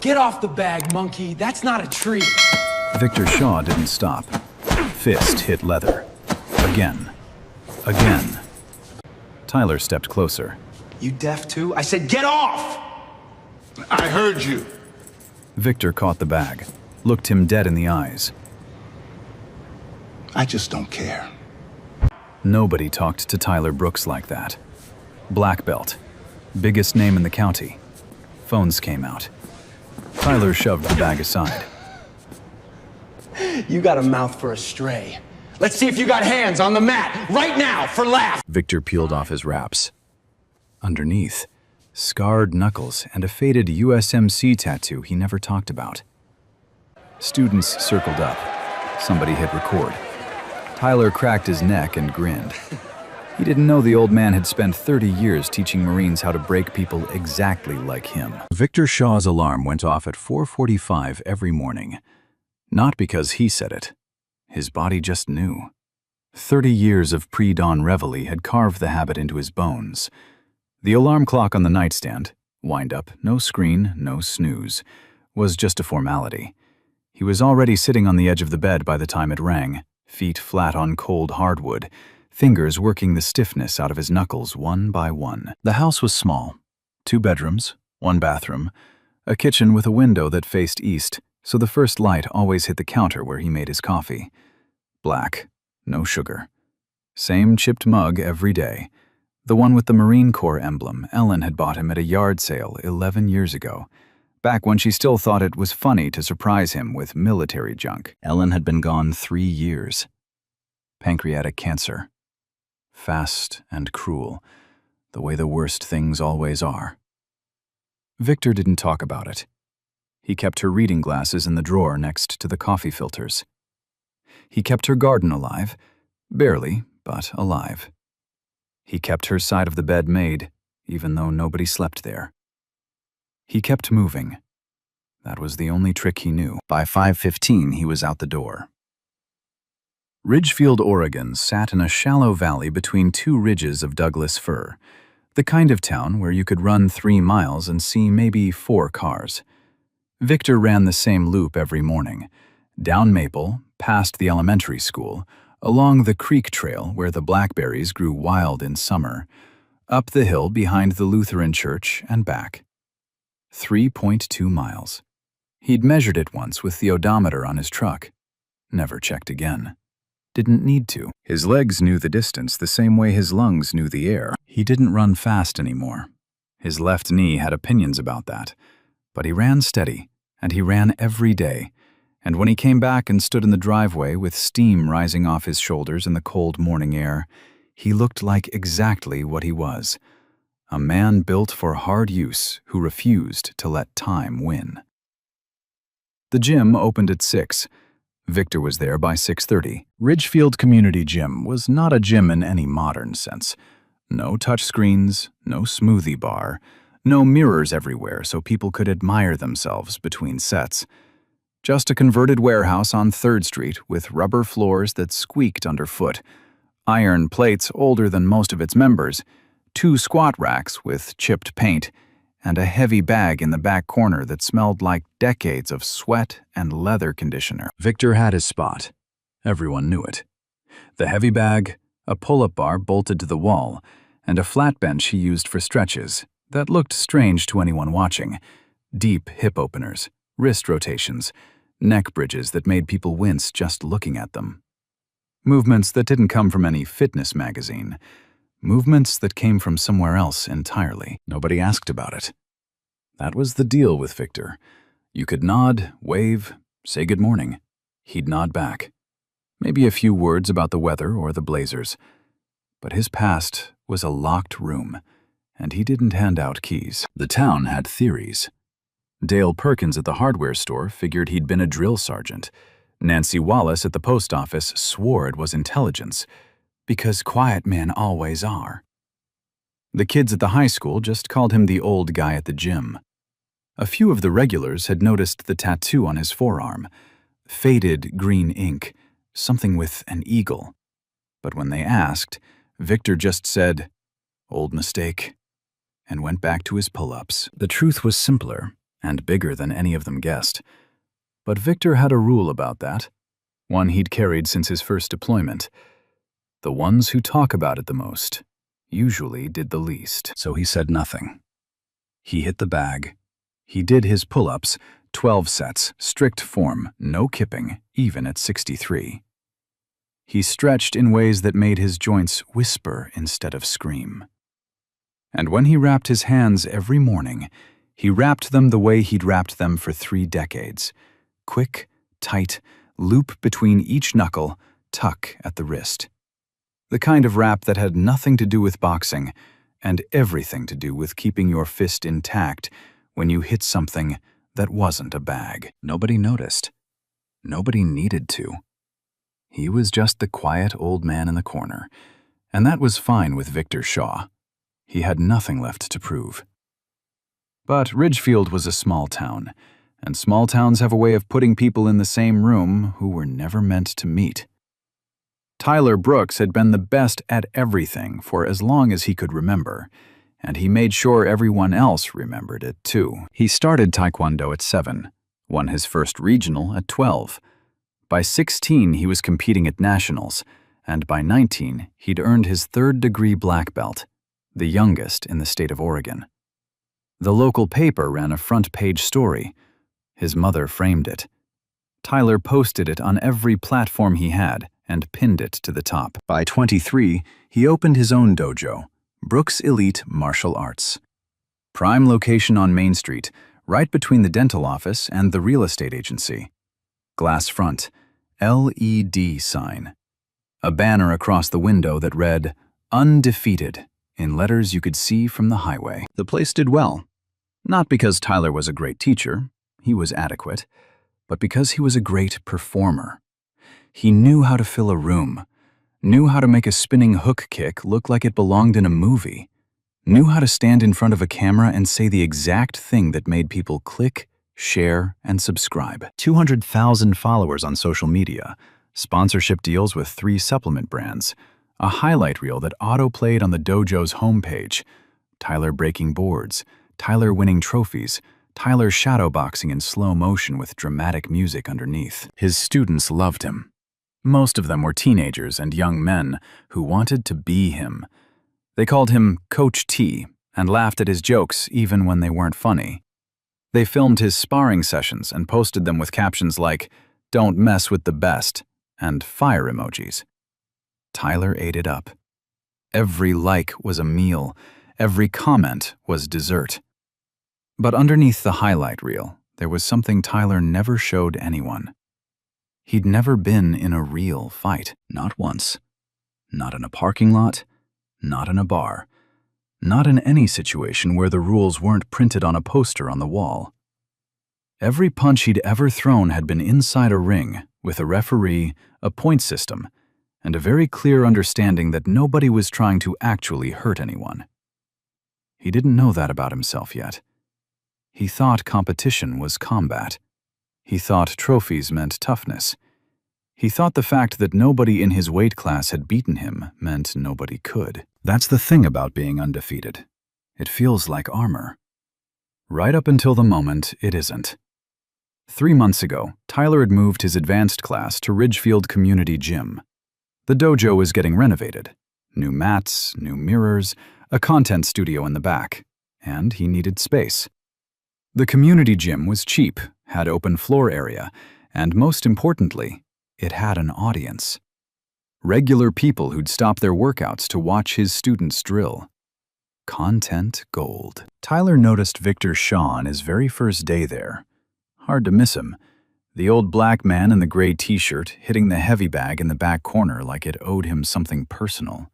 Get off the bag, monkey. That's not a tree. Victor Shaw didn't stop. Fist hit leather. Again. Again. Tyler stepped closer. You deaf too? I said get off! I heard you. Victor caught the bag, looked him dead in the eyes. I just don't care. Nobody talked to Tyler Brooks like that. Black belt. Biggest name in the county. Phones came out. Tyler shoved the bag aside. You got a mouth for a stray. Let's see if you got hands on the mat right now for laughs. Victor peeled off his wraps. Underneath, scarred knuckles and a faded USMC tattoo he never talked about. Students circled up. Somebody hit record. Tyler cracked his neck and grinned. He didn't know the old man had spent 30 years teaching Marines how to break people exactly like him. Victor Shaw's alarm went off at 4:45 every morning. Not because he said it. His body just knew. 30 years of pre-dawn reveille had carved the habit into his bones. The alarm clock on the nightstand, wind up, no screen, no snooze, was just a formality. He was already sitting on the edge of the bed by the time it rang, feet flat on cold hardwood, fingers working the stiffness out of his knuckles one by one. The house was small. 2 bedrooms, 1 bathroom, a kitchen with a window that faced east, so the first light always hit the counter where he made his coffee. Black, no sugar. Same chipped mug every day. The one with the Marine Corps emblem Ellen had bought him at a yard sale 11 years ago, back when she still thought it was funny to surprise him with military junk. Ellen had been gone 3 years. Pancreatic cancer. Fast and cruel, the way the worst things always are. Victor didn't talk about it. He kept her reading glasses in the drawer next to the coffee filters. He kept her garden alive, barely, but alive. He kept her side of the bed made, even though nobody slept there. He kept moving. That was the only trick he knew. By 5:15, he was out the door. Ridgefield, Oregon sat in a shallow valley between 2 ridges of Douglas fir, the kind of town where you could run 3 miles and see maybe 4 cars. Victor ran the same loop every morning, down Maple, past the elementary school, along the creek trail where the blackberries grew wild in summer, up the hill behind the Lutheran church and back. 3.2 miles. He'd measured it once with the odometer on his truck. Never checked again. Didn't need to. His legs knew the distance the same way his lungs knew the air. He didn't run fast anymore. His left knee had opinions about that. But he ran steady, and he ran every day. And when he came back and stood in the driveway with steam rising off his shoulders in the cold morning air, he looked like exactly what he was. A man built for hard use who refused to let time win. The gym opened at 6. Victor was there by 6:30. Ridgefield Community Gym was not a gym in any modern sense. No touchscreens, no smoothie bar, no mirrors everywhere so people could admire themselves between sets. Just a converted warehouse on 3rd Street with rubber floors that squeaked underfoot, iron plates older than most of its members, 2 squat racks with chipped paint, and a heavy bag in the back corner that smelled like decades of sweat and leather conditioner. Victor had his spot. Everyone knew it. The heavy bag, a pull-up bar bolted to the wall, and a flat bench he used for stretches that looked strange to anyone watching. Deep hip openers, wrist rotations, neck bridges that made people wince just looking at them. Movements that didn't come from any fitness magazine. Movements that came from somewhere else entirely. Nobody asked about it. That was the deal with Victor. You could nod, wave, say good morning. He'd nod back. Maybe a few words about the weather or the Blazers. But his past was a locked room, and he didn't hand out keys. The town had theories. Dale Perkins at the hardware store figured he'd been a drill sergeant. Nancy Wallace at the post office swore it was intelligence, because quiet men always are. The kids at the high school just called him the old guy at the gym. A few of the regulars had noticed the tattoo on his forearm. Faded green ink, something with an eagle. But when they asked, Victor just said, "Old mistake," and went back to his pull-ups. The truth was simpler, and bigger than any of them guessed. But Victor had a rule about that, one he'd carried since his first deployment. The ones who talk about it the most usually did the least. So he said nothing. He hit the bag. He did his pull-ups, 12 sets, strict form, no kipping, even at 63. He stretched in ways that made his joints whisper instead of scream. And when he wrapped his hands every morning, he wrapped them the way he'd wrapped them for 3 decades. Quick, tight, loop between each knuckle, tuck at the wrist. The kind of wrap that had nothing to do with boxing and everything to do with keeping your fist intact when you hit something that wasn't a bag. Nobody noticed. Nobody needed to. He was just the quiet old man in the corner, and that was fine with Victor Shaw. He had nothing left to prove. But Ridgefield was a small town, and small towns have a way of putting people in the same room who were never meant to meet. Tyler Brooks had been the best at everything for as long as he could remember, and he made sure everyone else remembered it too. He started Taekwondo at 7, won his first regional at 12. By 16, he was competing at nationals, and by 19, he'd earned his 3rd-degree black belt, the youngest in the state of Oregon. The local paper ran a front-page story. His mother framed it. Tyler posted it on every platform he had and pinned it to the top. By 23, he opened his own dojo, Brooks Elite Martial Arts. Prime location on Main Street, right between the dental office and the real estate agency. Glass front, LED sign. A banner across the window that read, "Undefeated," in letters you could see from the highway. The place did well. Not because Tyler was a great teacher, he was adequate, but because he was a great performer. He knew how to fill a room, knew how to make a spinning hook kick look like it belonged in a movie, knew how to stand in front of a camera and say the exact thing that made people click, share, and subscribe. 200,000 followers on social media, sponsorship deals with 3 supplement brands, a highlight reel that auto-played on the dojo's homepage, Tyler breaking boards, Tyler winning trophies, Tyler shadowboxing in slow motion with dramatic music underneath. His students loved him. Most of them were teenagers and young men who wanted to be him. They called him Coach T and laughed at his jokes even when they weren't funny. They filmed his sparring sessions and posted them with captions like, "Don't mess with the best," and fire emojis. Tyler ate it up. Every like was a meal. Every comment was dessert. But underneath the highlight reel, there was something Tyler never showed anyone. He'd never been in a real fight. Not once. Not in a parking lot. Not in a bar. Not in any situation where the rules weren't printed on a poster on the wall. Every punch he'd ever thrown had been inside a ring, with a referee, a point system, and a very clear understanding that nobody was trying to actually hurt anyone. He didn't know that about himself yet. He thought competition was combat. He thought trophies meant toughness. He thought the fact that nobody in his weight class had beaten him meant nobody could. That's the thing about being undefeated. It feels like armor. Right up until the moment it isn't. 3 months ago, Tyler had moved his advanced class to Ridgefield Community Gym. The dojo was getting renovated. New mats, new mirrors, a content studio in the back, and he needed space. The community gym was cheap, had open floor area, and most importantly, it had an audience. Regular people who'd stop their workouts to watch his students drill. Content gold. Tyler noticed Victor Shaw on his very first day there. Hard to miss him. The old black man in the gray t-shirt hitting the heavy bag in the back corner like it owed him something personal.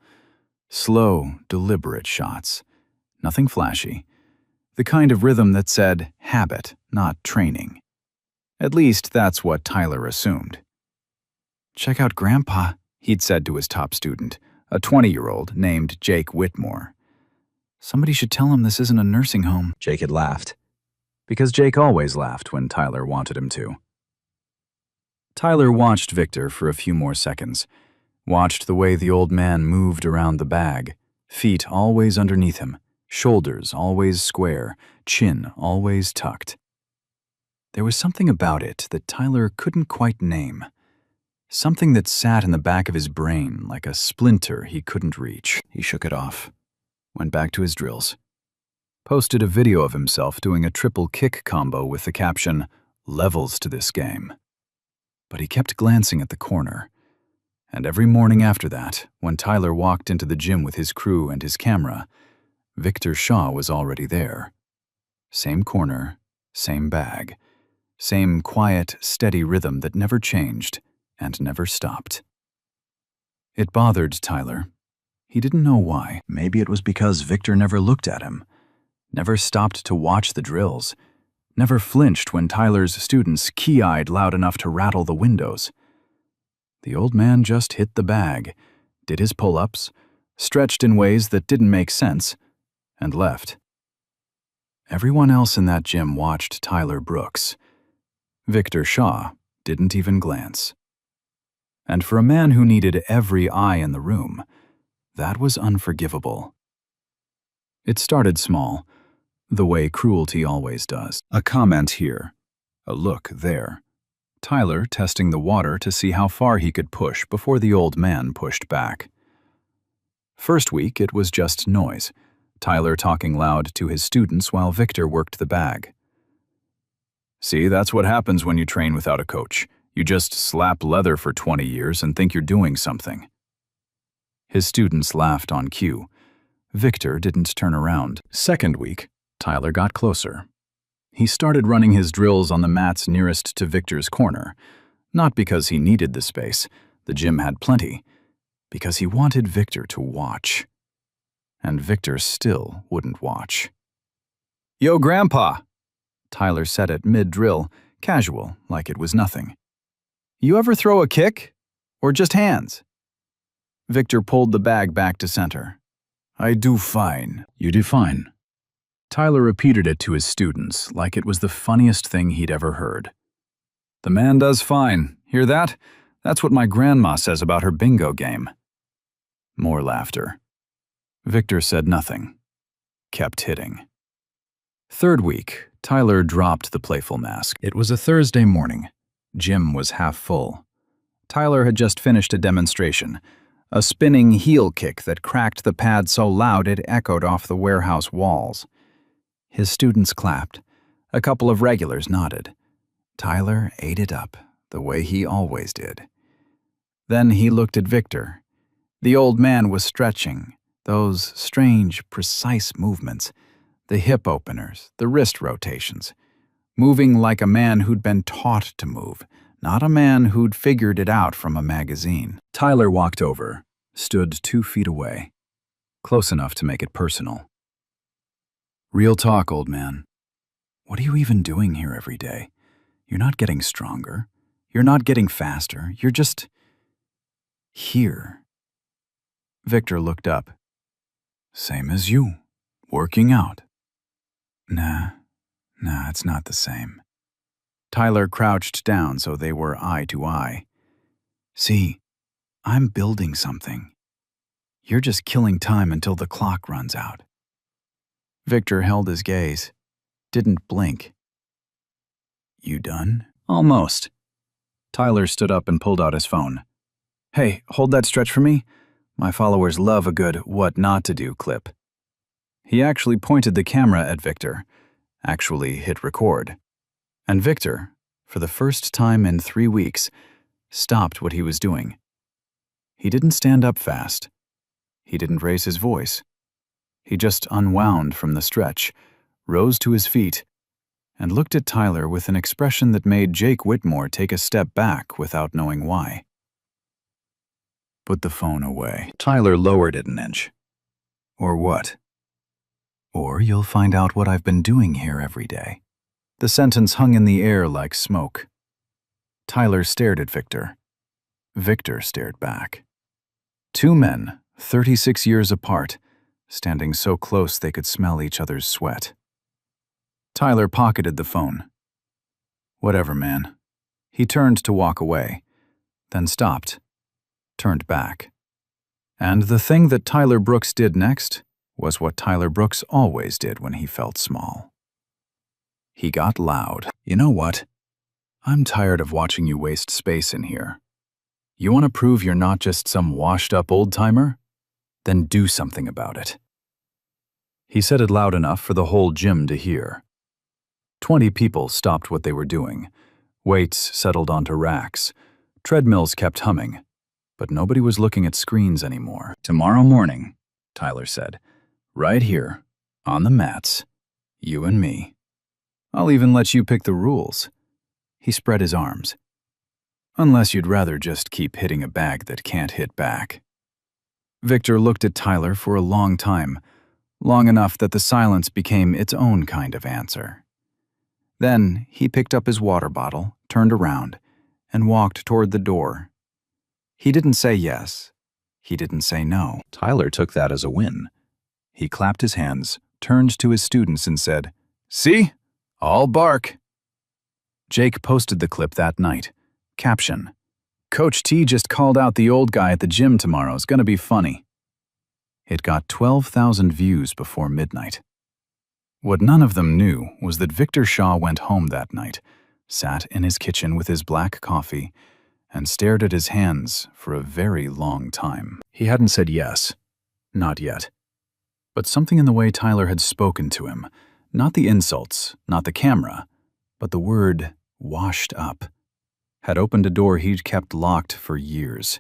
Slow, deliberate shots. Nothing flashy. The kind of rhythm that said habit, not training. At least that's what Tyler assumed. "Check out Grandpa," he'd said to his top student, a 20-year-old named Jake Whitmore. "Somebody should tell him this isn't a nursing home." Jake had laughed. Because Jake always laughed when Tyler wanted him to. Tyler watched Victor for a few more seconds, watched the way the old man moved around the bag, feet always underneath him, shoulders always square, chin always tucked. There was something about it that Tyler couldn't quite name. Something that sat in the back of his brain like a splinter he couldn't reach. He shook it off, went back to his drills, posted a video of himself doing a triple kick combo with the caption, "Levels to this game." But he kept glancing at the corner. And every morning after that, when Tyler walked into the gym with his crew and his camera, Victor Shaw was already there. Same corner, same bag, same quiet, steady rhythm that never changed and never stopped. It bothered Tyler. He didn't know why. Maybe it was because Victor never looked at him, never stopped to watch the drills, never flinched when Tyler's students key-eyed loud enough to rattle the windows. The old man just hit the bag, did his pull-ups, stretched in ways that didn't make sense, and left. Everyone else in that gym watched Tyler Brooks. Victor Shaw didn't even glance. And for a man who needed every eye in the room, that was unforgivable. It started small, the way cruelty always does. A comment here, a look there. Tyler testing the water to see how far he could push before the old man pushed back. First week, it was just noise, Tyler talking loud to his students while Victor worked the bag. See, that's what happens when you train without a coach. You just slap leather for 20 years and think you're doing something. His students laughed on cue. Victor didn't turn around. Second week, Tyler got closer. He started running his drills on the mats nearest to Victor's corner, not because he needed the space, the gym had plenty, because he wanted Victor to watch. And Victor still wouldn't watch. "Yo, Grandpa," Tyler said it mid-drill, casual, like it was nothing. "You ever throw a kick? Or just hands?" Victor pulled the bag back to center. "I do fine." "You do fine." Tyler repeated it to his students like it was the funniest thing he'd ever heard. "The man does fine. Hear that? That's what my grandma says about her bingo game." More laughter. Victor said nothing. Kept hitting. Third week, Tyler dropped the playful mask. It was a Thursday morning. Gym was half full. Tyler had just finished a demonstration, a spinning heel kick that cracked the pad so loud it echoed off the warehouse walls. His students clapped. A couple of regulars nodded. Tyler ate it up, the way he always did. Then he looked at Victor. The old man was stretching, those strange, precise movements, the hip openers, the wrist rotations, moving like a man who'd been taught to move, not a man who'd figured it out from a magazine. Tyler walked over, stood 2 feet away, close enough to make it personal. "Real talk, old man. What are you even doing here every day? You're not getting stronger. You're not getting faster. You're just here." Victor looked up. "Same as you. Working out." Nah, it's not the same." Tyler crouched down so they were eye to eye. "See, I'm building something. You're just killing time until the clock runs out." Victor held his gaze, didn't blink. "You done?" "Almost." Tyler stood up and pulled out his phone. "Hey, hold that stretch for me. My followers love a good what not to do clip." He actually pointed the camera at Victor, actually hit record. And Victor, for the first time in 3 weeks, stopped what he was doing. He didn't stand up fast. He didn't raise his voice. He just unwound from the stretch, rose to his feet, and looked at Tyler with an expression that made Jake Whitmore take a step back without knowing why. "Put the phone away." Tyler lowered it an inch. "Or what?" "Or you'll find out what I've been doing here every day." The sentence hung in the air like smoke. Tyler stared at Victor. Victor stared back. 2 men, 36 years apart, standing so close they could smell each other's sweat. Tyler pocketed the phone. "Whatever, man." He turned to walk away, then stopped, turned back. And the thing that Tyler Brooks did next was what Tyler Brooks always did when he felt small. He got loud. "You know what? I'm tired of watching you waste space in here. You want to prove you're not just some washed-up old-timer? Then do something about it." He said it loud enough for the whole gym to hear. 20 people stopped what they were doing. Weights settled onto racks. Treadmills kept humming. But nobody was looking at screens anymore. "Tomorrow morning," Tyler said, "right here, on the mats, you and me. I'll even let you pick the rules." He spread his arms. "Unless you'd rather just keep hitting a bag that can't hit back." Victor looked at Tyler for a long time, long enough that the silence became its own kind of answer. Then he picked up his water bottle, turned around, and walked toward the door. He didn't say yes. He didn't say no. Tyler took that as a win. He clapped his hands, turned to his students and said, "See? All bark." Jake posted the clip that night. Caption: "Coach T just called out the old guy at the gym tomorrow. It's gonna be funny." It got 12,000 views before midnight. What none of them knew was that Victor Shaw went home that night, sat in his kitchen with his black coffee, and stared at his hands for a very long time. He hadn't said yes. Not yet. But something in the way Tyler had spoken to him, not the insults, not the camera, but the word "washed up," had opened a door he'd kept locked for years.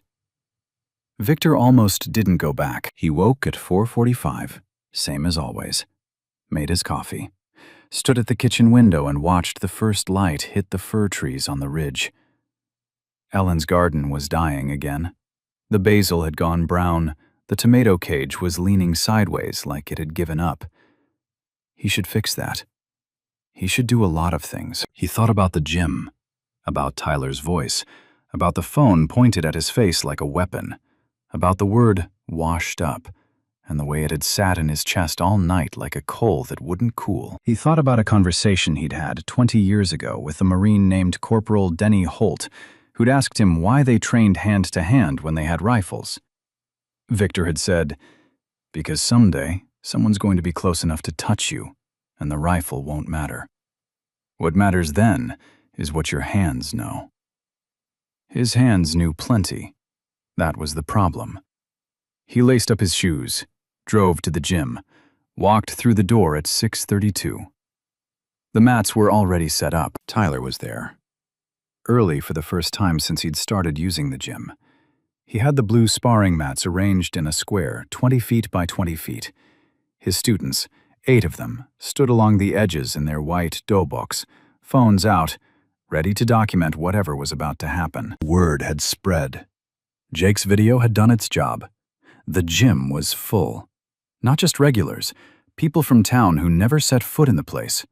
Victor almost didn't go back. He woke at 4:45, same as always, made his coffee, stood at the kitchen window and watched the first light hit the fir trees on the ridge. Ellen's garden was dying again. The basil had gone brown. The tomato cage was leaning sideways like it had given up. He should fix that. He should do a lot of things. He thought about the gym, about Tyler's voice, about the phone pointed at his face like a weapon, about the word "washed up," and the way it had sat in his chest all night like a coal that wouldn't cool. He thought about a conversation he'd had 20 years ago with a Marine named Corporal Denny Holt, who'd asked him why they trained hand-to-hand when they had rifles. Victor had said, "Because someday, someone's going to be close enough to touch you, and the rifle won't matter. What matters then is what your hands know." His hands knew plenty. That was the problem. He laced up his shoes, drove to the gym, walked through the door at 6:32. The mats were already set up. Tyler was there. Early for the first time since he'd started using the gym. He had the blue sparring mats arranged in a square 20 feet by 20 feet. His students, 8 of them, stood along the edges in their white doughbooks, phones out, ready to document whatever was about to happen. Word had spread. Jake's video had done its job. The gym was full. Not just regulars, people from town who never set foot in the place.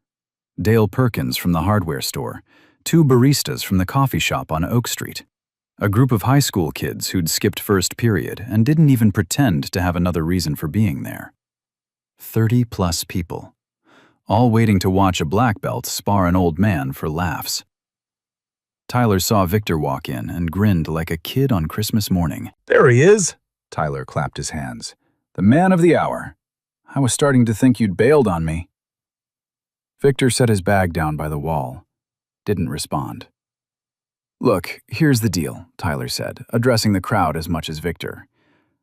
Dale Perkins from the hardware store, 2 baristas from the coffee shop on Oak Street, a group of high school kids who'd skipped first period and didn't even pretend to have another reason for being there. 30-plus people, all waiting to watch a black belt spar an old man for laughs. Tyler saw Victor walk in and grinned like a kid on Christmas morning. "There he is!" Tyler clapped his hands. "The man of the hour. I was starting to think you'd bailed on me." Victor set his bag down by the wall. Didn't respond. "Look, here's the deal," Tyler said, addressing the crowd as much as Victor.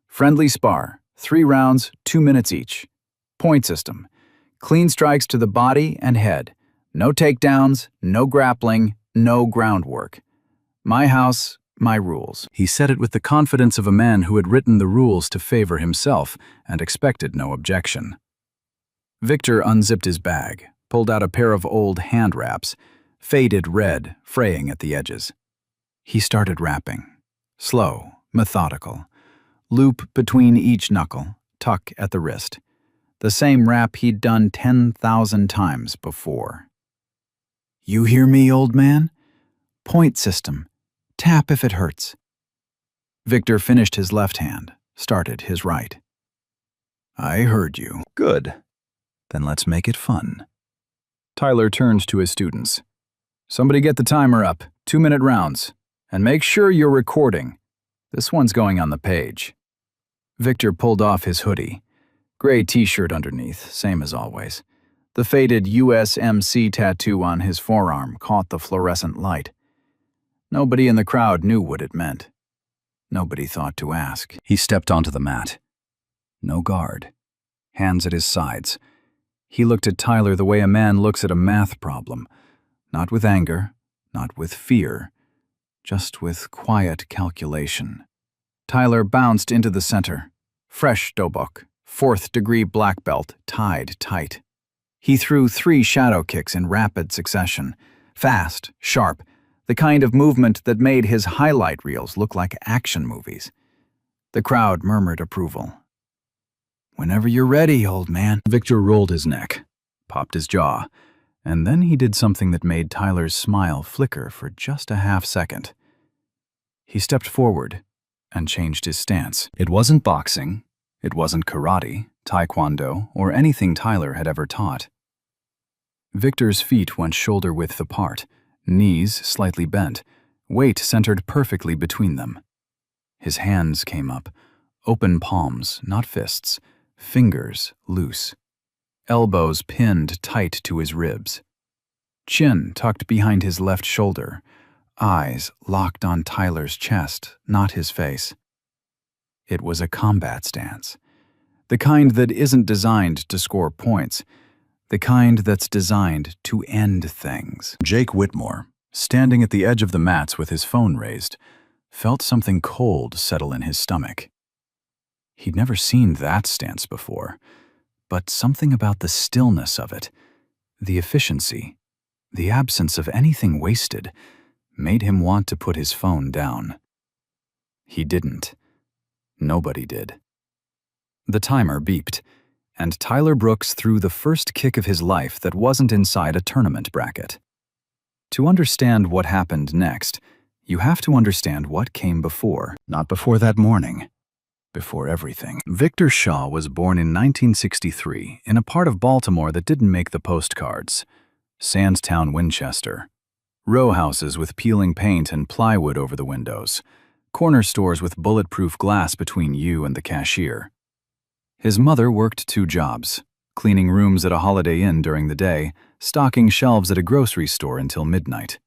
"Friendly spar, 3 rounds, 2 minutes each. Point system. Clean strikes to the body and head. No takedowns, no grappling, no groundwork. My house, my rules." He said it with the confidence of a man who had written the rules to favor himself and expected no objection. Victor unzipped his bag, pulled out a pair of old hand wraps, faded red, fraying at the edges. He started rapping. Slow, methodical. Loop between each knuckle, tuck at the wrist. The same rap he'd done 10,000 times before. "You hear me, old man? Point system. Tap if it hurts." Victor finished his left hand, started his right. "I heard you. Good. Then let's make it fun." Tyler turned to his students. "Somebody get the timer up, 2-minute rounds. And make sure you're recording. This one's going on the page." Victor pulled off his hoodie. Gray t-shirt underneath, same as always. The faded USMC tattoo on his forearm caught the fluorescent light. Nobody in the crowd knew what it meant. Nobody thought to ask. He stepped onto the mat. No guard. Hands at his sides. He looked at Tyler the way a man looks at a math problem. Not with anger, not with fear, just with quiet calculation. Tyler bounced into the center. Fresh dobok, 4th-degree black belt, tied tight. He threw 3 shadow kicks in rapid succession. Fast, sharp, the kind of movement that made his highlight reels look like action movies. The crowd murmured approval. "Whenever you're ready, old man." Victor rolled his neck, popped his jaw, and then he did something that made Tyler's smile flicker for just a half second. He stepped forward and changed his stance. It wasn't boxing, it wasn't karate, taekwondo, or anything Tyler had ever taught. Victor's feet went shoulder-width apart, knees slightly bent, weight centered perfectly between them. His hands came up, open palms, not fists, fingers loose, elbows pinned tight to his ribs. Chin tucked behind his left shoulder, eyes locked on Tyler's chest, not his face. It was a combat stance, the kind that isn't designed to score points, the kind that's designed to end things. Jake Whitmore, standing at the edge of the mats with his phone raised, felt something cold settle in his stomach. He'd never seen that stance before, but something about the stillness of it, the efficiency, the absence of anything wasted, made him want to put his phone down. He didn't. Nobody did. The timer beeped, and Tyler Brooks threw the first kick of his life that wasn't inside a tournament bracket. To understand what happened next, you have to understand what came before. Not before that morning. Before everything. Victor Shaw was born in 1963 in a part of Baltimore that didn't make the postcards. Sandtown, Winchester. Row houses with peeling paint and plywood over the windows. Corner stores with bulletproof glass between you and the cashier. His mother worked 2 jobs, cleaning rooms at a Holiday Inn during the day, stocking shelves at a grocery store until midnight.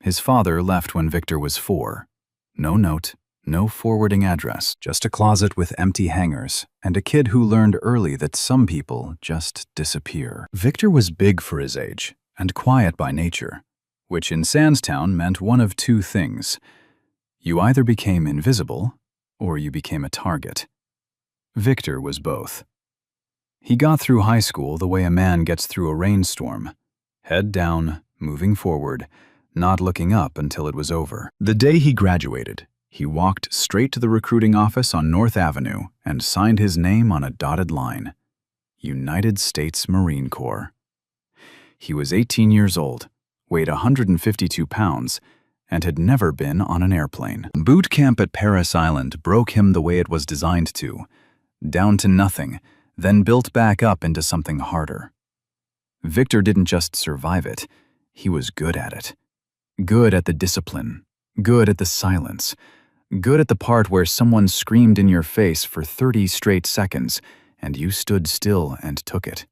His father left when Victor was 4. No note, no forwarding address, just a closet with empty hangers, and a kid who learned early that some people just disappear. Victor was big for his age, and quiet by nature, which in Sandtown meant one of 2 things. You either became invisible, or you became a target. Victor was both. He got through high school the way a man gets through a rainstorm, head down, moving forward, not looking up until it was over. The day he graduated, he walked straight to the recruiting office on North Avenue and signed his name on a dotted line. United States Marine Corps. He was 18 years old, weighed 152 pounds, and had never been on an airplane. Boot camp at Paris Island broke him the way it was designed to, down to nothing, then built back up into something harder. Victor didn't just survive it, he was good at it. Good at the discipline, good at the silence, good at the part where someone screamed in your face for 30 straight seconds and you stood still and took it.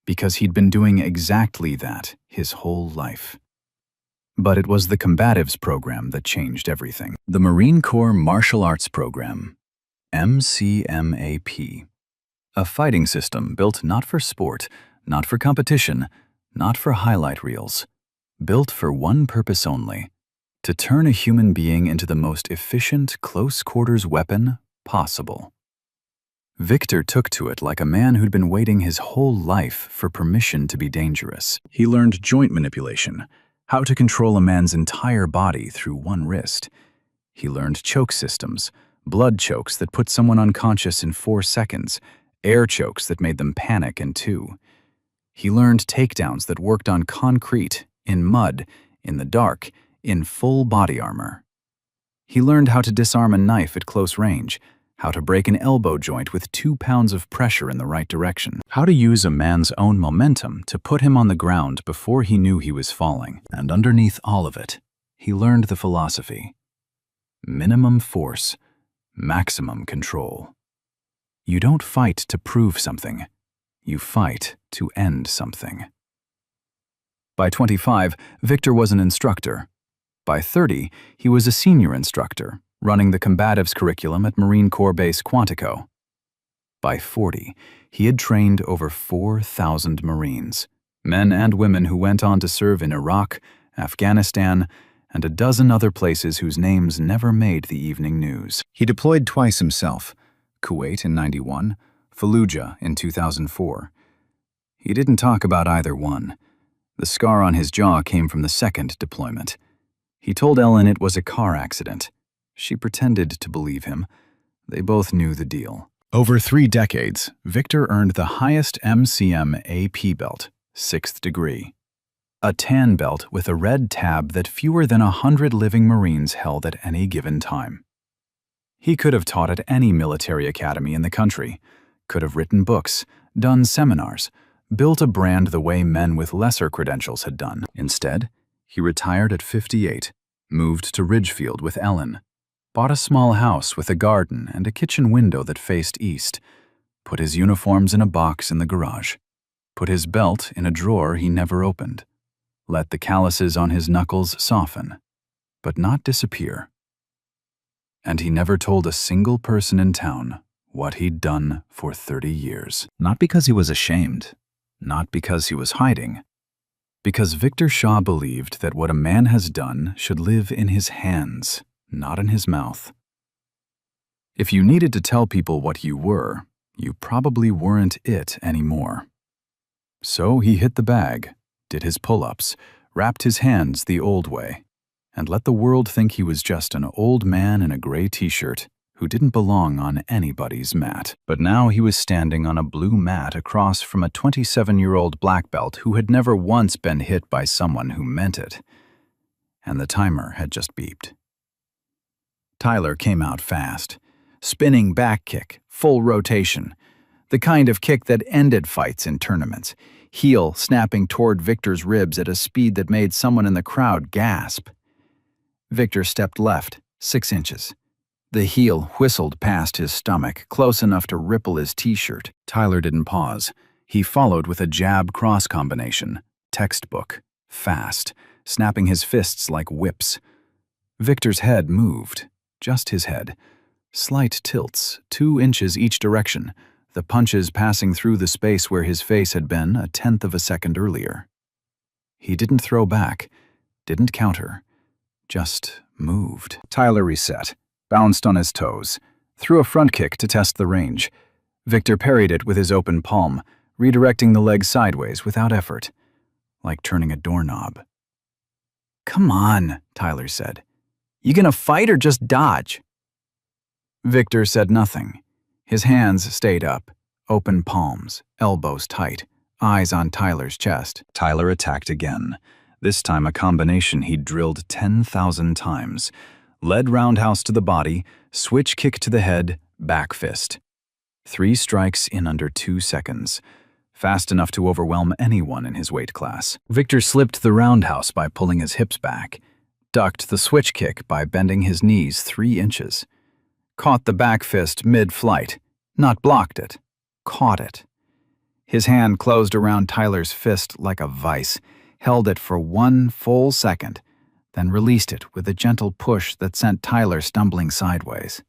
Because he'd been doing exactly that his whole life. But it was the combatives program that changed everything. The Marine Corps Martial Arts Program, MCMAP. A fighting system built not for sport, not for competition, not for highlight reels. Built for one purpose only, to turn a human being into the most efficient close-quarters weapon possible. Victor took to it like a man who'd been waiting his whole life for permission to be dangerous. He learned joint manipulation, how to control a man's entire body through one wrist. He learned choke systems, blood chokes that put someone unconscious in 4 seconds, air chokes that made them panic in 2. He learned takedowns that worked on concrete, in mud, in the dark, in full body armor. He learned how to disarm a knife at close range, how to break an elbow joint with 2 pounds of pressure in the right direction, how to use a man's own momentum to put him on the ground before he knew he was falling. And underneath all of it, he learned the philosophy. Minimum force, maximum control. You don't fight to prove something. You fight to end something. By 25, Victor was an instructor. By 30, he was a senior instructor, running the combatives curriculum at Marine Corps Base Quantico. By 40, he had trained over 4,000 Marines, men and women who went on to serve in Iraq, Afghanistan, and a dozen other places whose names never made the evening news. He deployed twice himself, Kuwait in '91, Fallujah in 2004. He didn't talk about either one. The scar on his jaw came from the second deployment. He told Ellen it was a car accident. She pretended to believe him. They both knew the deal. Over 3 decades, Victor earned the highest MCM AP belt, 6th degree. A tan belt with a red tab that fewer than 100 living Marines held at any given time. He could have taught at any military academy in the country, could have written books, done seminars, built a brand the way men with lesser credentials had done. Instead, he retired at 58, moved to Ridgefield with Ellen, bought a small house with a garden and a kitchen window that faced east, put his uniforms in a box in the garage, put his belt in a drawer he never opened, let the calluses on his knuckles soften, but not disappear. And he never told a single person in town what he'd done for 30 years. Not because he was ashamed, not because he was hiding, because Victor Shaw believed that what a man has done should live in his hands, not in his mouth. If you needed to tell people what you were, you probably weren't it anymore. So he hit the bag, did his pull-ups, wrapped his hands the old way, and let the world think he was just an old man in a gray t-shirt who didn't belong on anybody's mat. But now he was standing on a blue mat across from a 27-year-old black belt who had never once been hit by someone who meant it. And the timer had just beeped. Tyler came out fast. Spinning back kick, full rotation. The kind of kick that ended fights in tournaments. Heel snapping toward Victor's ribs at a speed that made someone in the crowd gasp. Victor stepped left, 6 inches. The heel whistled past his stomach, close enough to ripple his t-shirt. Tyler didn't pause. He followed with a jab cross combination, textbook, fast, snapping his fists like whips. Victor's head moved, just his head. Slight tilts, 2 inches each direction, the punches passing through the space where his face had been 1/10 of a second earlier. He didn't throw back, didn't counter, just moved. Tyler reset, bounced on his toes, threw a front kick to test the range. Victor parried it with his open palm, redirecting the leg sideways without effort, like turning a doorknob. "Come on," Tyler said. "You gonna fight or just dodge?" Victor said nothing. His hands stayed up, open palms, elbows tight, eyes on Tyler's chest. Tyler attacked again, this time a combination he'd drilled 10,000 times. Lead roundhouse to the body, switch kick to the head, back fist. 3 strikes in under 2 seconds. Fast enough to overwhelm anyone in his weight class. Victor slipped the roundhouse by pulling his hips back, ducked the switch kick by bending his knees 3 inches. Caught the back fist mid-flight, not blocked it, caught it. His hand closed around Tyler's fist like a vice, held it for 1 full second, then released it with a gentle push that sent Tyler stumbling sideways.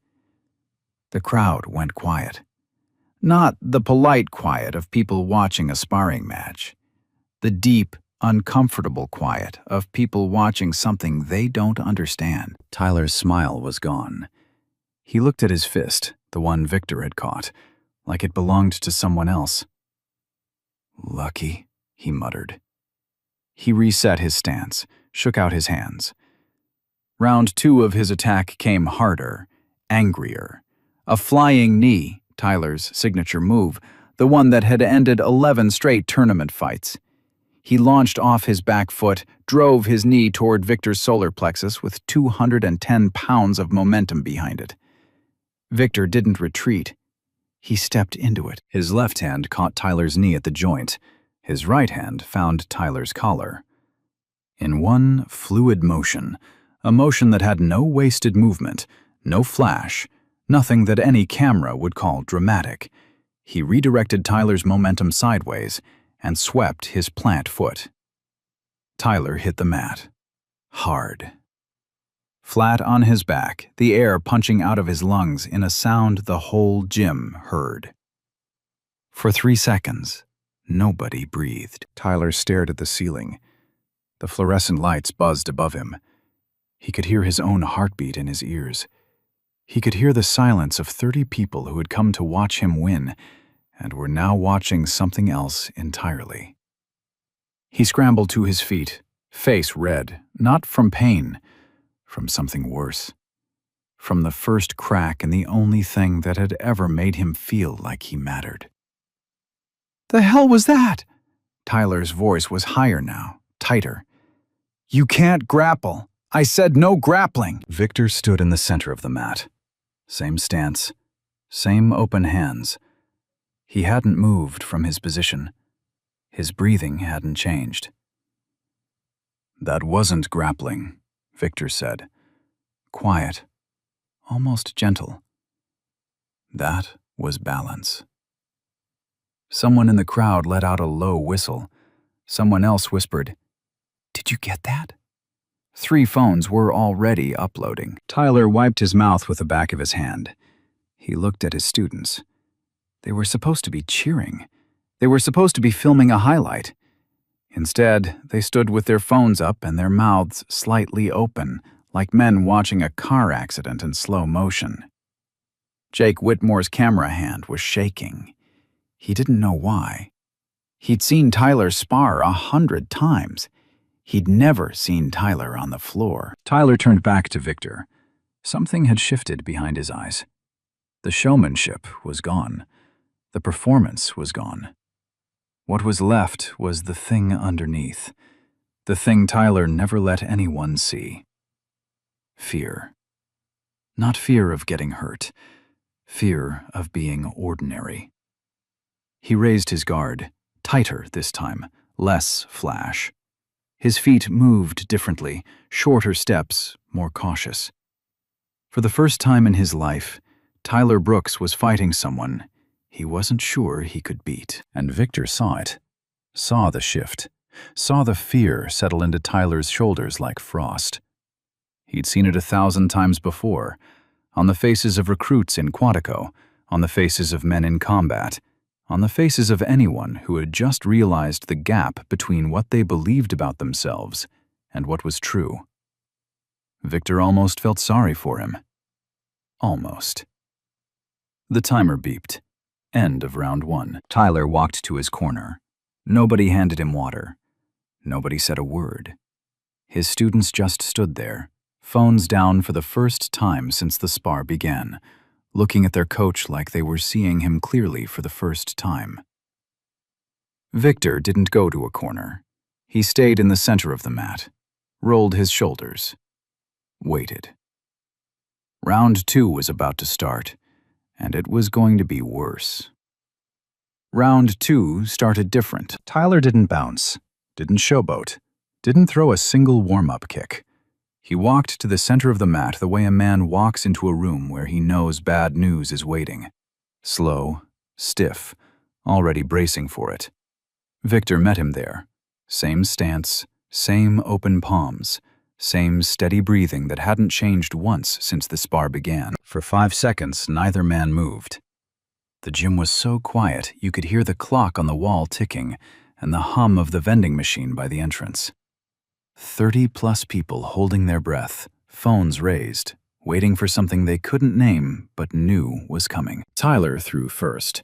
The crowd went quiet. Not the polite quiet of people watching a sparring match. The deep, uncomfortable quiet of people watching something they don't understand. Tyler's smile was gone. He looked at his fist, the one Victor had caught, like it belonged to someone else. "Lucky," he muttered. He reset his stance, shook out his hands. Round 2 of his attack came harder, angrier. A flying knee, Tyler's signature move, the one that had ended 11 straight tournament fights. He launched off his back foot, drove his knee toward Victor's solar plexus with 210 pounds of momentum behind it. Victor didn't retreat. He stepped into it. His left hand caught Tyler's knee at the joint. His right hand found Tyler's collar. In one fluid motion, a motion that had no wasted movement, no flash, nothing that any camera would call dramatic, He redirected Tyler's momentum sideways and swept his plant foot. Tyler hit the mat. Hard. Flat on his back, the air punching out of his lungs in a sound the whole gym heard. For 3 seconds, nobody breathed. Tyler stared at the ceiling. The fluorescent lights buzzed above him. He could hear his own heartbeat in his ears. He could hear the silence of 30 people who had come to watch him win and were now watching something else entirely. He scrambled to his feet, face red, not from pain, from something worse. From the first crack in the only thing that had ever made him feel like he mattered. "The hell was that?" Tyler's voice was higher now, tighter. "You can't grapple. I said no grappling." Victor stood in the center of the mat. Same stance, same open hands. He hadn't moved from his position. His breathing hadn't changed. "That wasn't grappling," Victor said. Quiet, almost gentle. "That was balance." Someone in the crowd let out a low whistle. Someone else whispered, "Did you get that?" 3 phones were already uploading. Tyler wiped his mouth with the back of his hand. He looked at his students. They were supposed to be cheering. They were supposed to be filming a highlight. Instead, they stood with their phones up and their mouths slightly open, like men watching a car accident in slow motion. Jake Whitmore's camera hand was shaking. He didn't know why. He'd seen Tyler spar 100 times. He'd never seen Tyler on the floor. Tyler turned back to Victor. Something had shifted behind his eyes. The showmanship was gone. The performance was gone. What was left was the thing underneath. The thing Tyler never let anyone see. Fear. Not fear of getting hurt. Fear of being ordinary. He raised his guard, tighter this time, less flash. His feet moved differently, shorter steps, more cautious. For the first time in his life, Tyler Brooks was fighting someone he wasn't sure he could beat. And Victor saw it, saw the shift, saw the fear settle into Tyler's shoulders like frost. He'd seen it 1,000 times before, on the faces of recruits in Quantico, on the faces of men in combat, on the faces of anyone who had just realized the gap between what they believed about themselves and what was true. Victor almost felt sorry for him. Almost. The timer beeped. End of round 1. Tyler walked to his corner. Nobody handed him water. Nobody said a word. His students just stood there, phones down for the first time since the spar began, looking at their coach like they were seeing him clearly for the first time. Victor didn't go to a corner. He stayed in the center of the mat, rolled his shoulders, waited. Round 2 was about to start, and it was going to be worse. Round 2 started different. Tyler didn't bounce, didn't showboat, didn't throw a single warm-up kick. He walked to the center of the mat the way a man walks into a room where he knows bad news is waiting. Slow, stiff, already bracing for it. Victor met him there. Same stance, same open palms, same steady breathing that hadn't changed once since the spar began. For 5 seconds, neither man moved. The gym was so quiet you could hear the clock on the wall ticking and the hum of the vending machine by the entrance. 30+ people holding their breath, phones raised, waiting for something they couldn't name but knew was coming. Tyler threw first.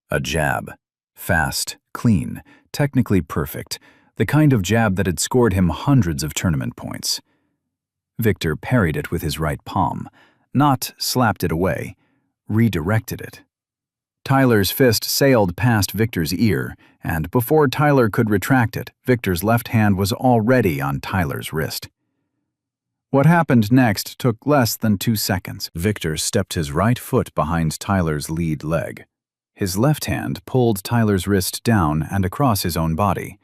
A jab. Fast, clean, technically perfect, the kind of jab that had scored him hundreds of tournament points. Victor parried it with his right palm, not slapped it away, redirected it. Tyler's fist sailed past Victor's ear, and before Tyler could retract it, Victor's left hand was already on Tyler's wrist. What happened next took less than 2 seconds. Victor stepped his right foot behind Tyler's lead leg. His left hand pulled Tyler's wrist down and across his own body.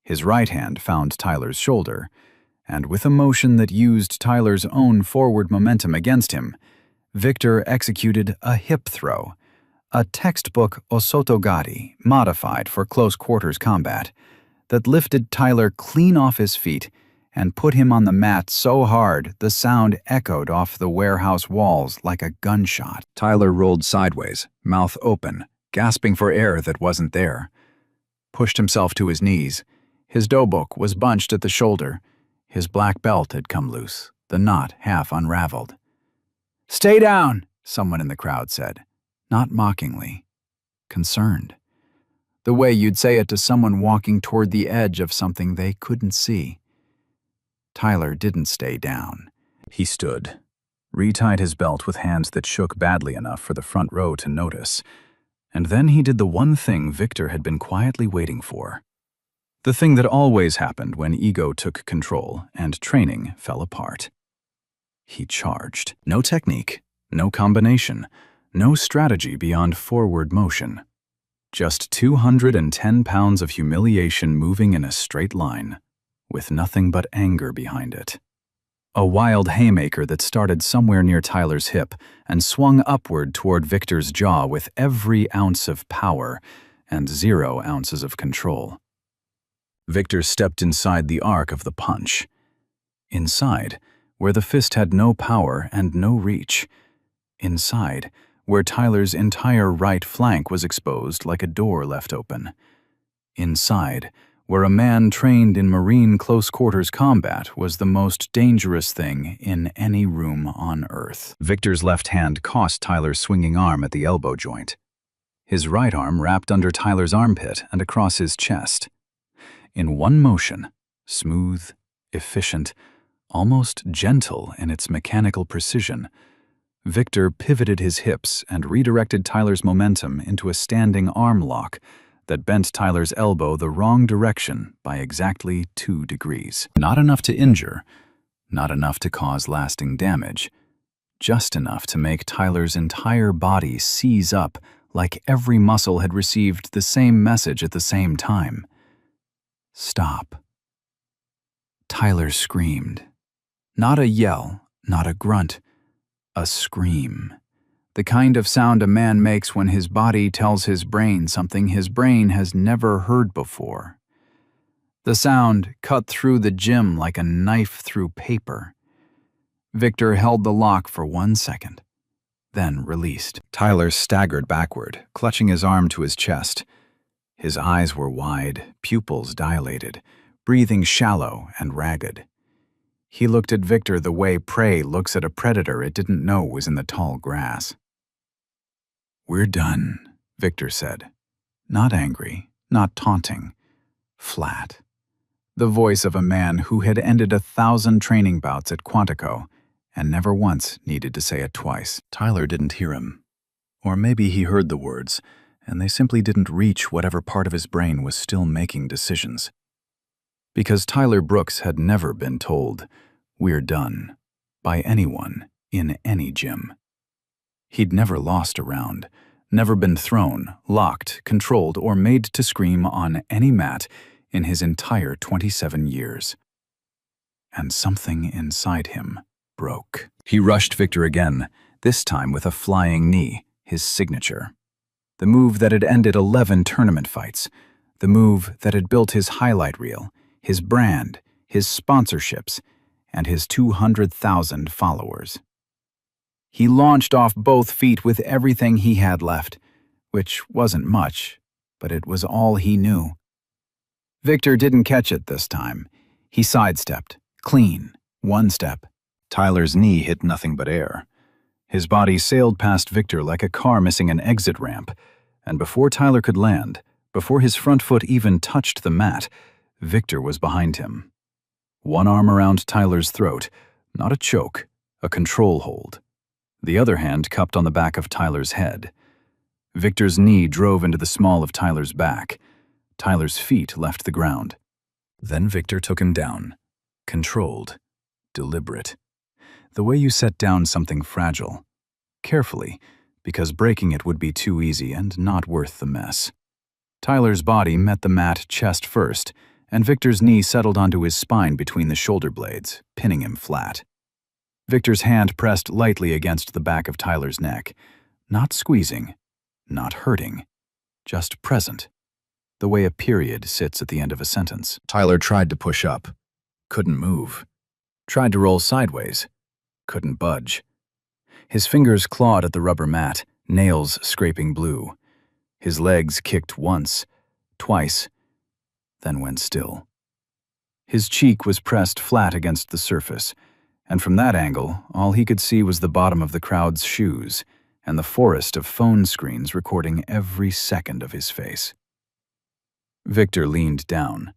His right hand found Tyler's shoulder, and with a motion that used Tyler's own forward momentum against him, Victor executed a hip throw, A textbook osotogari modified for close quarters combat that lifted Tyler clean off his feet and put him on the mat so hard the sound echoed off the warehouse walls like a gunshot. Tyler rolled sideways, mouth open, gasping for air that wasn't there. Pushed himself to his knees. His dobok was bunched at the shoulder. His black belt had come loose, the knot half unraveled. "Stay down," someone in the crowd said, not mockingly, concerned. The way you'd say it to someone walking toward the edge of something they couldn't see. Tyler didn't stay down. He stood, retied his belt with hands that shook badly enough for the front row to notice, and then he did the one thing Victor had been quietly waiting for. The thing that always happened when ego took control and training fell apart. He charged. No technique, no combination, no strategy beyond forward motion. Just 210 pounds of humiliation moving in a straight line, with nothing but anger behind it. A wild haymaker that started somewhere near Tyler's hip and swung upward toward Victor's jaw with every ounce of power and 0 ounces of control. Victor stepped inside the arc of the punch. Inside, where the fist had no power and no reach. Inside, where Tyler's entire right flank was exposed like a door left open. Inside, where a man trained in Marine close-quarters combat was the most dangerous thing in any room on Earth. Victor's left hand caught Tyler's swinging arm at the elbow joint. His right arm wrapped under Tyler's armpit and across his chest. In one motion, smooth, efficient, almost gentle in its mechanical precision, Victor pivoted his hips and redirected Tyler's momentum into a standing arm lock that bent Tyler's elbow the wrong direction by exactly 2 degrees. Not enough to injure, not enough to cause lasting damage, just enough to make Tyler's entire body seize up like every muscle had received the same message at the same time. Stop. Tyler screamed. Not a yell, not a grunt, a scream. The kind of sound a man makes when his body tells his brain something his brain has never heard before. The sound cut through the gym like a knife through paper. Victor held the lock for 1 second, then released. Tyler staggered backward, clutching his arm to his chest. His eyes were wide, pupils dilated, breathing shallow and ragged. He looked at Victor the way prey looks at a predator it didn't know was in the tall grass. "We're done," Victor said. Not angry, not taunting. Flat. The voice of a man who had ended 1,000 training bouts at Quantico and never once needed to say it twice. Tyler didn't hear him. Or maybe he heard the words, and they simply didn't reach whatever part of his brain was still making decisions. Because Tyler Brooks had never been told, "We're done," by anyone in any gym. He'd never lost a round, never been thrown, locked, controlled, or made to scream on any mat in his entire 27 years. And something inside him broke. He rushed Victor again, this time with a flying knee, his signature. The move that had ended 11 tournament fights. The move that had built his highlight reel, his brand, his sponsorships, and his 200,000 followers. He launched off both feet with everything he had left, which wasn't much, but it was all he knew. Victor didn't catch it this time. He sidestepped, clean, 1 step. Tyler's knee hit nothing but air. His body sailed past Victor like a car missing an exit ramp, and before Tyler could land, before his front foot even touched the mat, Victor was behind him. One arm around Tyler's throat, not a choke, a control hold. The other hand cupped on the back of Tyler's head. Victor's knee drove into the small of Tyler's back. Tyler's feet left the ground. Then Victor took him down. Controlled. Deliberate. The way you set down something fragile. Carefully, because breaking it would be too easy and not worth the mess. Tyler's body met the mat chest first, and Victor's knee settled onto his spine between the shoulder blades, pinning him flat. Victor's hand pressed lightly against the back of Tyler's neck, not squeezing, not hurting, just present, the way a period sits at the end of a sentence. Tyler tried to push up, couldn't move. Tried to roll sideways, couldn't budge. His fingers clawed at the rubber mat, nails scraping blue. His legs kicked once, twice, then went still. His cheek was pressed flat against the surface, and from that angle, all he could see was the bottom of the crowd's shoes and the forest of phone screens recording every second of his face. Victor leaned down,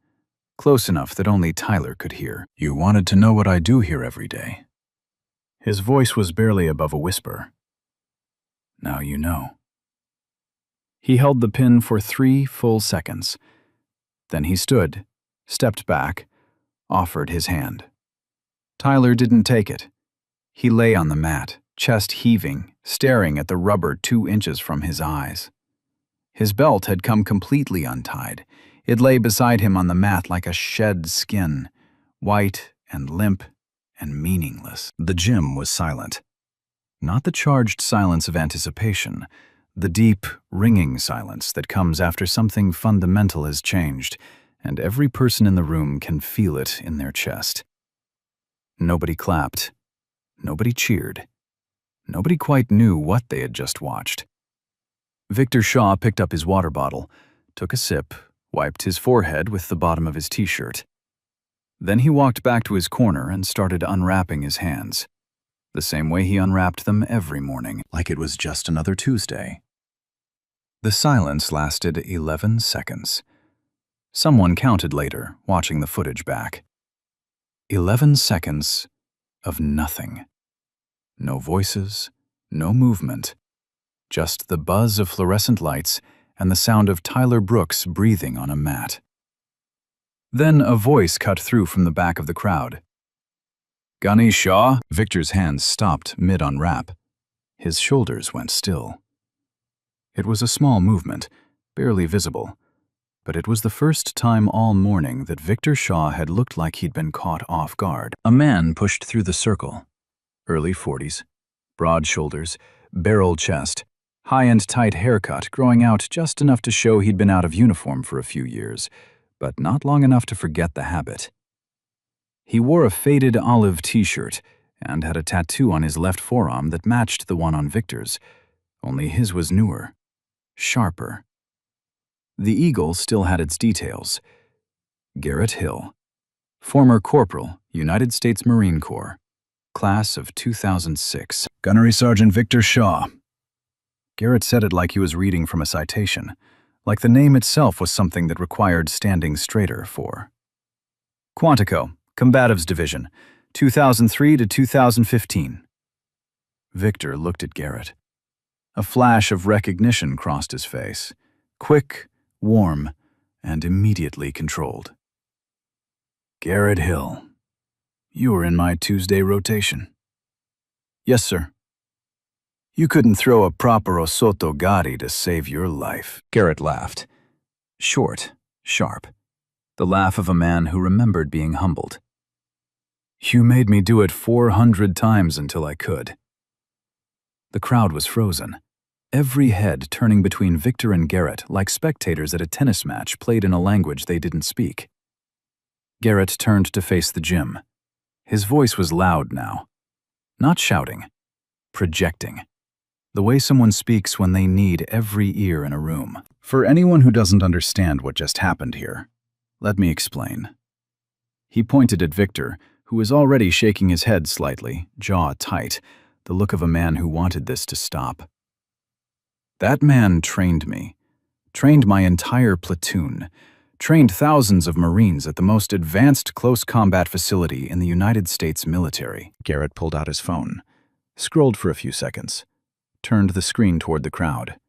close enough that only Tyler could hear. "You wanted to know what I do here every day." His voice was barely above a whisper. "Now you know." He held the pin for 3 full seconds. Then he stood, stepped back, offered his hand. Tyler didn't take it. He lay on the mat, chest heaving, staring at the rubber 2 inches from his eyes. His belt had come completely untied. It lay beside him on the mat like a shed skin, white and limp and meaningless. The gym was silent. Not the charged silence of anticipation, the deep, ringing silence that comes after something fundamental has changed, and every person in the room can feel it in their chest. Nobody clapped. Nobody cheered. Nobody quite knew what they had just watched. Victor Shaw picked up his water bottle, took a sip, wiped his forehead with the bottom of his t-shirt. Then he walked back to his corner and started unwrapping his hands, the same way he unwrapped them every morning, like it was just another Tuesday. The silence lasted 11 seconds. Someone counted later, watching the footage back. 11 seconds of nothing. No voices, no movement, just the buzz of fluorescent lights and the sound of Tyler Brooks breathing on a mat. Then a voice cut through from the back of the crowd. "Gunny Shaw?" Victor's hands stopped mid-unwrap. His shoulders went still. It was a small movement, barely visible, but it was the first time all morning that Victor Shaw had looked like he'd been caught off guard. A man pushed through the circle. Early 40s, broad shoulders, barrel chest, high and tight haircut growing out just enough to show he'd been out of uniform for a few years, but not long enough to forget the habit. He wore a faded olive t-shirt and had a tattoo on his left forearm that matched the one on Victor's, only his was newer, sharper. The eagle still had its details. Garrett Hill, former corporal, United States Marine Corps, class of 2006. Gunnery Sergeant Victor Shaw. Garrett said it like he was reading from a citation, like the name itself was something that required standing straighter for. Quantico, Combatives Division, 2003 to 2015. Victor looked at Garrett. A flash of recognition crossed his face, quick, warm, and immediately controlled. "Garrett Hill, you were in my Tuesday rotation." "Yes, sir." "You couldn't throw a proper Osoto Gari to save your life." Garrett laughed. Short, sharp. The laugh of a man who remembered being humbled. "You made me do it 400 times until I could." The crowd was frozen, every head turning between Victor and Garrett like spectators at a tennis match played in a language they didn't speak. Garrett turned to face the gym. His voice was loud now. Not shouting, projecting. The way someone speaks when they need every ear in a room. For anyone who doesn't understand what just happened here, let me explain. He pointed at Victor, who was already shaking his head slightly, jaw tight, the look of a man who wanted this to stop. That man trained me, trained my entire platoon, trained thousands of Marines at the most advanced close combat facility in the United States military. Garrett pulled out his phone, scrolled for a few seconds, turned the screen toward the crowd.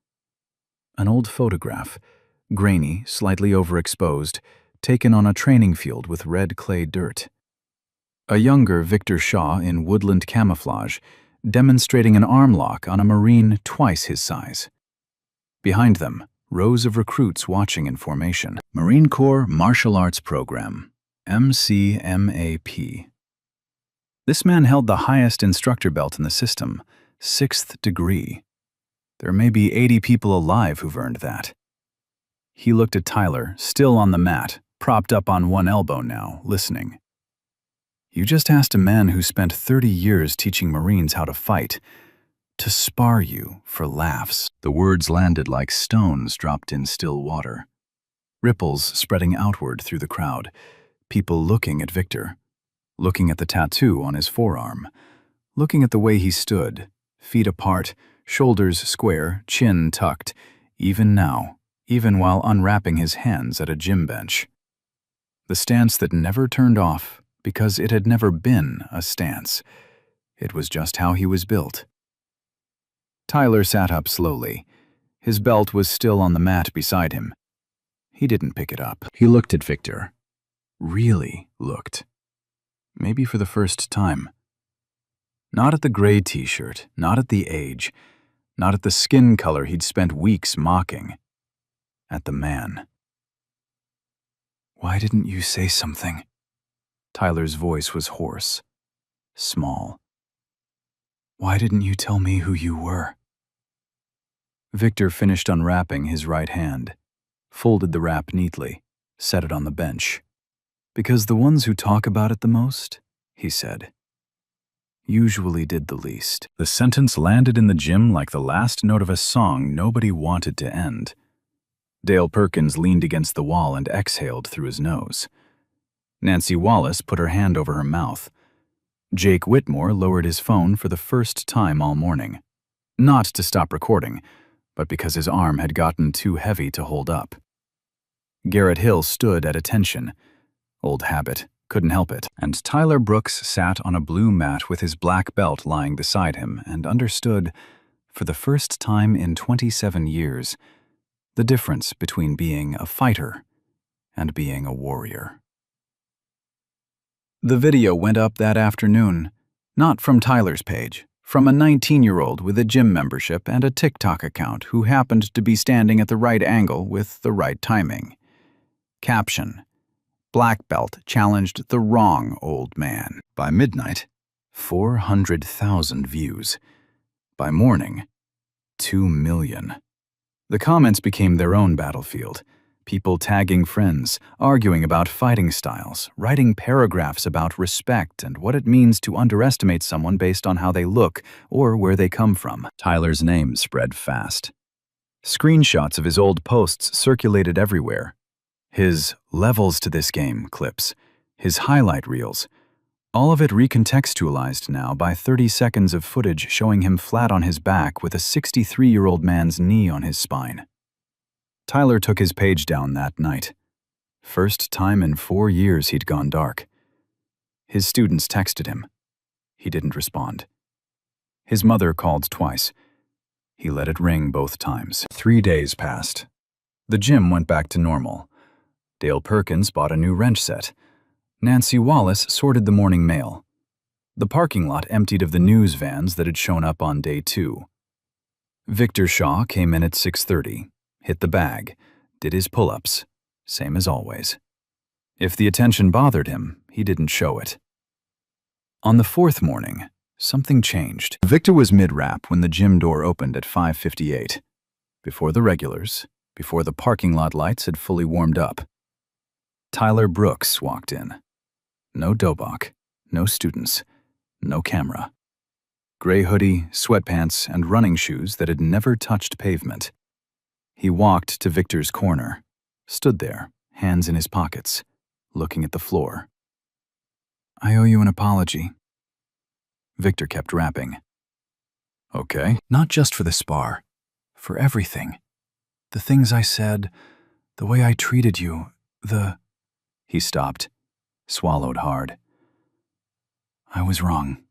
An old photograph, grainy, slightly overexposed, taken on a training field with red clay dirt. A younger Victor Shaw in woodland camouflage, demonstrating an arm lock on a Marine twice his size. Behind them, rows of recruits watching in formation. Marine Corps Martial Arts Program, MCMAP. This man held the highest instructor belt in the system, 6th degree. There may be 80 people alive who've earned that. He looked at Tyler, still on the mat, propped up on one elbow now, listening. You just asked a man who spent 30 years teaching Marines how to fight to spar you for laughs. The words landed like stones dropped in still water. Ripples spreading outward through the crowd, people looking at Victor, looking at the tattoo on his forearm, looking at the way he stood, feet apart, shoulders square, chin tucked, even now, even while unwrapping his hands at a gym bench. The stance that never turned off because it had never been a stance. It was just how he was built. Tyler sat up slowly. His belt was still on the mat beside him. He didn't pick it up. He looked at Victor. Really looked. Maybe for the first time. Not at the gray t-shirt, not at the age, not at the skin color he'd spent weeks mocking. At the man. Why didn't you say something? Tyler's voice was hoarse, small. Why didn't you tell me who you were? Victor finished unwrapping his right hand, folded the wrap neatly, set it on the bench. Because the ones who talk about it the most, he said, usually did the least. The sentence landed in the gym like the last note of a song nobody wanted to end. Dale Perkins leaned against the wall and exhaled through his nose. Nancy Wallace put her hand over her mouth. Jake Whitmore lowered his phone for the first time all morning. Not to stop recording, but because his arm had gotten too heavy to hold up. Garrett Hill stood at attention. Old habit, couldn't help it. And Tyler Brooks sat on a blue mat with his black belt lying beside him and understood, for the first time in 27 years, the difference between being a fighter and being a warrior. The video went up that afternoon, not from Tyler's page, from a 19-year-old with a gym membership and a TikTok account who happened to be standing at the right angle with the right timing. Caption: Black Belt challenged the wrong old man. By midnight, 400,000 views. By morning, 2 million. The comments became their own battlefield. People tagging friends, arguing about fighting styles, writing paragraphs about respect and what it means to underestimate someone based on how they look or where they come from. Tyler's name spread fast. Screenshots of his old posts circulated everywhere. His levels to this game clips, his highlight reels, all of it recontextualized now by 30 seconds of footage showing him flat on his back with a 63-year-old man's knee on his spine. Tyler took his page down that night. First time in 4 years he'd gone dark. His students texted him. He didn't respond. His mother called twice. He let it ring both times. 3 days passed. The gym went back to normal. Dale Perkins bought a new wrench set. Nancy Wallace sorted the morning mail. The parking lot emptied of the news vans that had shown up on day 2. Victor Shaw came in at 6:30. Hit the bag, did his pull-ups, same as always. If the attention bothered him, he didn't show it. On the 4th morning, something changed. Victor was mid-wrap when the gym door opened at 5:58, before the regulars, before the parking lot lights had fully warmed up. Tyler Brooks walked in. No dobok, no students, no camera. Gray hoodie, sweatpants, and running shoes that had never touched pavement. He walked to Victor's corner, stood there, hands in his pockets, looking at the floor. I owe you an apology. Victor kept rapping. Okay. Not just for the spar, for everything. The things I said, the way I treated you, He stopped, swallowed hard. I was wrong.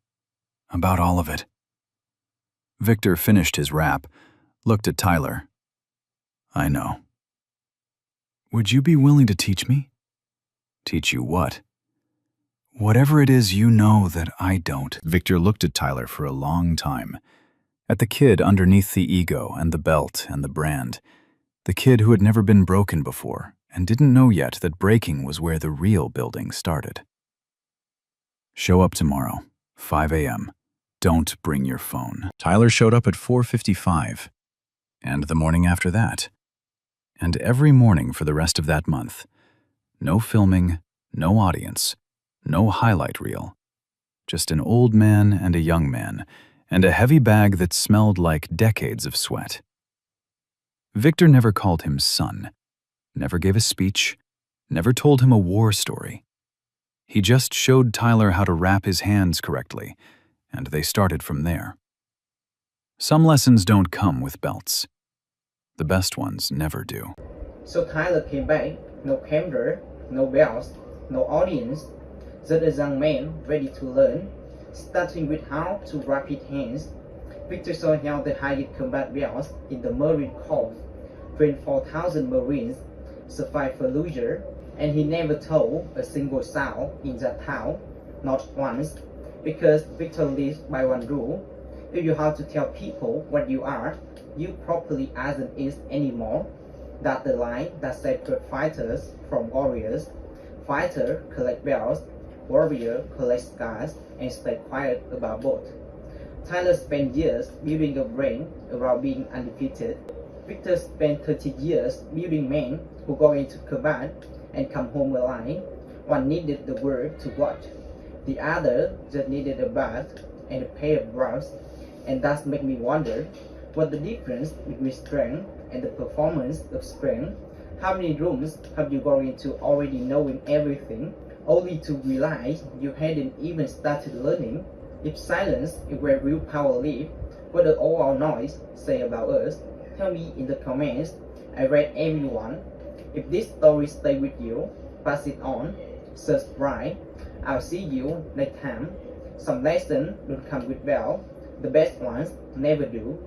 About all of it. Victor finished his rap, looked at Tyler. I know. Would you be willing to teach me? Teach you what? Whatever it is you know that I don't. Victor looked at Tyler for a long time. At the kid underneath the ego and the belt and the brand. The kid who had never been broken before and didn't know yet that breaking was where the real building started. Show up tomorrow, 5 a.m. Don't bring your phone. Tyler showed up at 4:55. And the morning after that. And every morning for the rest of that month. No filming, no audience, no highlight reel. Just an old man and a young man, and a heavy bag that smelled like decades of sweat. Victor never called him son, never gave a speech, never told him a war story. He just showed Tyler how to wrap his hands correctly, and they started from there. Some lessons don't come with belts. The best ones never do. So Tyler came back, no camera, no bells, no audience, just a young man ready to learn, starting with how to wrap his hands. Victor saw how the highest combat bells in the Marine Corps trained 4,000 Marines survived Fallujah, and he never told a single sound in that town, not once, because Victor lives by one rule. If you have to tell people what you are, you properly aren't it anymore. That's the line that separates fighters from warriors. Fighter collect bells, warrior collect scars, and stay quiet about both. Tyler spent years building a brain around being undefeated. Victor spent 30 years building men who go into combat and come home alive. One needed the world to watch. The other just needed a bath and a pair of gloves. And that made me wonder what the difference between strength and the performance of strength. How many rooms have you gone into already knowing everything, only to realize you hadn't even started learning? If silence is where real power lives, what does all our noise say about us? Tell me in the comments. I read everyone. If this story stays with you, pass it on, subscribe. I'll see you next time. Some lessons don't come with bell. The best ones never do.